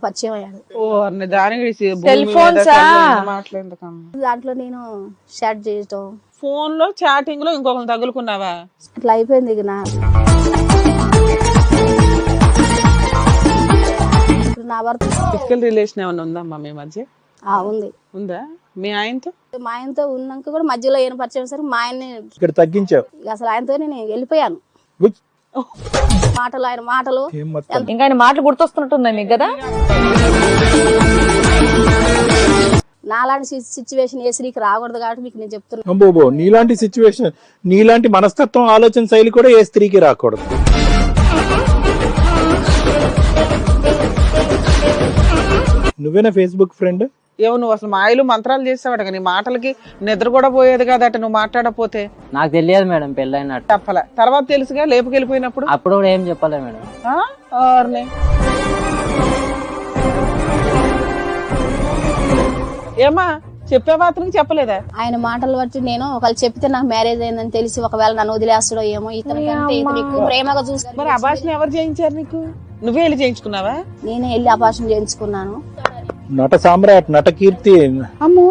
పరిచయం అయ్యాడు. Cell phones దాంట్లో నేను చాట్ చేయటం, ఫోన్ లో చాటింగ్ లో ఇంకొకరు తగులుకున్నావా? అట్లా అయిపోయింది. ఇక నా భర్త ఫిజికల్ రిలేషన్ ఏమైనా ఉందమ్మా మీ మధ్య? ఉంది. ఉందా మీ ఆయనతో? మా ఆయనతో ఉన్నాక కూడా మధ్యలో ఏం పరిచయం సరే మా ఆయన్ని ఇక్కడ తగ్గించావు. అసలు ఆయనతో నేను వెళ్ళిపోయాను. మాటలు ఆయన మాటలు ఇంకా ఆయన మాటలు గుర్తొస్తున్నట్టున్నాయి మీకు కదా? నాలాంటి సిచ్యువేషన్ ఏ స్త్రీకి రాకూడదు కాబట్టి మీకు నేను చెప్తున్నాను. అబ్బో, నీలాంటి సిచ్యువేషన్, నీలాంటి మనస్తత్వం, ఆలోచన శైలి కూడా ఏ స్త్రీకి రాకూడదు. నువ్వేనా ఫేస్బుక్ ఫ్రెండ్? ఏమో నువ్వు అసలు మాయలు మంత్రాలు చేస్తావాడు, నీ మాటలకి నిద్ర కూడా పోయేది కాదట నువ్వు మాట్లాడపోతే. నాకు తెలియదు మేడం పెళ్ళైనట్టు. చెప్పలే, తర్వాత తెలుసుగా లేపుకెళ్ళిపోయినప్పుడు. అప్పుడు కూడా ఏం చెప్పలే మేడం. ఏమా చెప్పే మాత్రం చెప్పలేదా? ఆయన మాటలు బట్టి నేను ఒకవేళ చెప్తే నాకు మ్యారేజ్ అయిందని తెలిసి ఒకవేళ నన్ను వదిలేస్తాడో ఏమో, ఇతనికంటే ఇతను ఎక్కువ ప్రేమగా చూసి. మరి అభాషణ ఎవరు చేయించారు నీకు? నువ్వే వెళ్ళి చేయించుకున్నావా? నేనే వెళ్ళి అభాషణ చేయించుకున్నాను. నట సామ్రాట్, నట కీర్తి. అమ్మో